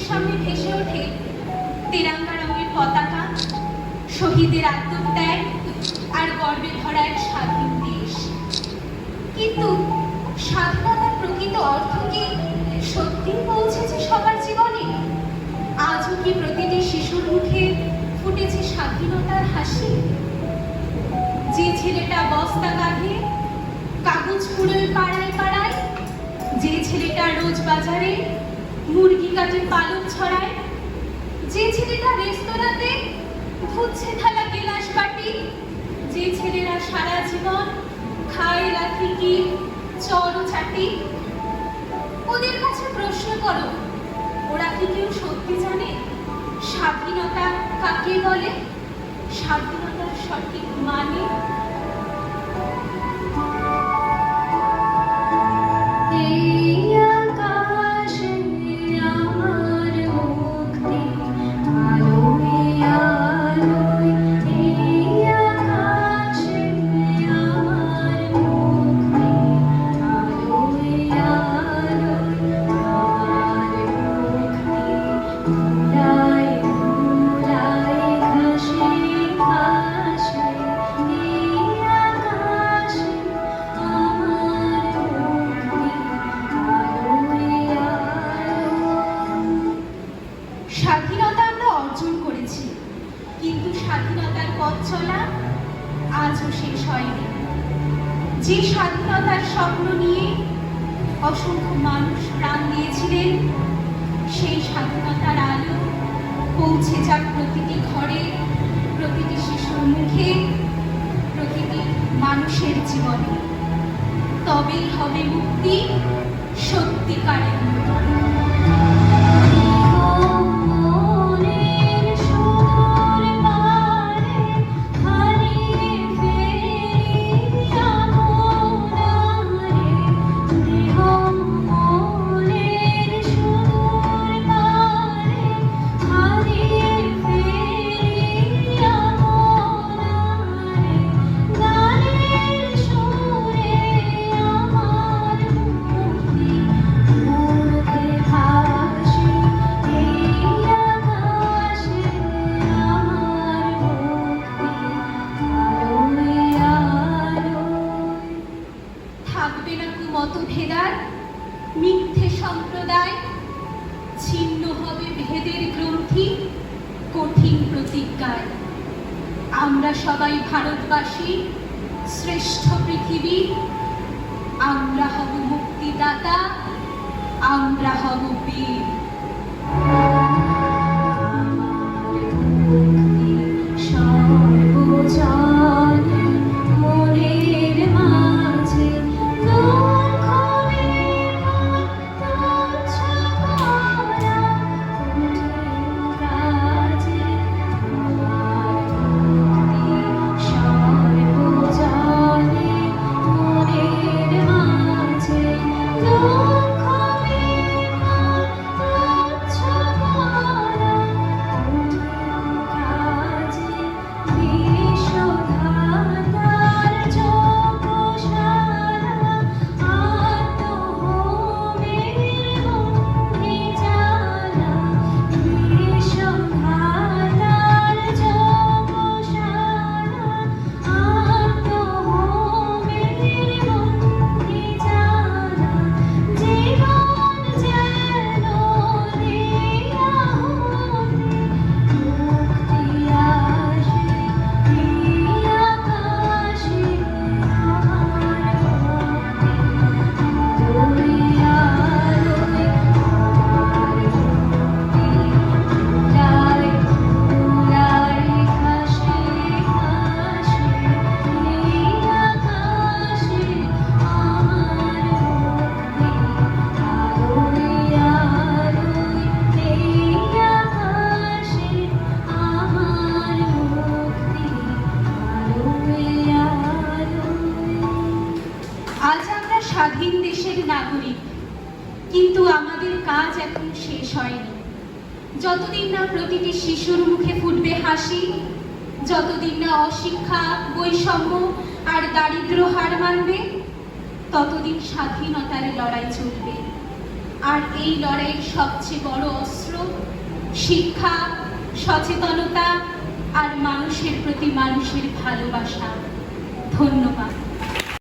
সামনে ভেসে ওঠে তিরঙ্গা রঙের পতাকা, শহীদের আত্মত্যাগ আর গর্বে ভরা এক স্বাধীন দেশ। কিন্তু স্বাধীনতার প্রকৃত অর্থ কি সত্যিই পৌঁছেছে সবার জীবনে? আজও কি প্রতিটি শিশুর মুখে ফুটেছে স্বাধীনতার হাসি? যে ছেলেটা বস্তা কাঁধে কাগজ কুড়োয় পাড়ায় পাড়ায়, যে ছেলেটা রোজ বাজারে মুরগি কাটে পালক ছড়ায়, যে ছেলেটা রেস্তোরাঁতে ধুচ্ছে থালা গেলাস বাটি, যে ছেলেরা সারা জীবন খায় লাথি কি চড় চাটি, ওদের কাছে প্রশ্ন করো, ওরা কি কেউ সত্যি জানে স্বাধীনতা কাকে বলে, স্বাধীনতার সঠিক মানে? স্বাধীনতা আমরা অর্জন করেছি, কিন্তু স্বাধীনতার পথ চলা আজও শেষ হয়নি। যে স্বাধীনতার স্বপ্ন নিয়ে অসংখ্য মানুষ প্রাণ দিয়েছিলেন, সেই স্বাধীনতার আলো পৌঁছে যাক প্রতিটি ঘরে, প্রতিটি শিশুর মুখে, প্রতিটি মানুষের জীবনে। তবেই হবে মুক্তি, সত্যিকারের মুক্তি। মতভেদার মিথ্যে সম্প্রদায়, ছিন্ন হবে ভেদের গ্রন্থি কঠিন প্রতিজ্ঞায়। আমরা সবাই ভারতবাসী, শ্রেষ্ঠ পৃথিবী, আমরা হব মুক্তিদাতা, আমরা হব বীর। স্বাধীন দেশের নাগরিক, কিন্তু আমাদের কাজ এখন শেষ হয়নি। যতদিন না প্রতিটি শিশুর মুখে ফুটবে হাসি, যতদিন না অশিক্ষা, বৈষম্য আর দারিদ্র হার মানবে, ততদিন স্বাধীনতার লড়াই চলবে। আর এই লড়াইয়ের সবচেয়ে বড় অস্ত্র শিক্ষা, সচেতনতা আর মানুষের প্রতি মানুষের ভালোবাসা। ধন্যবাদ।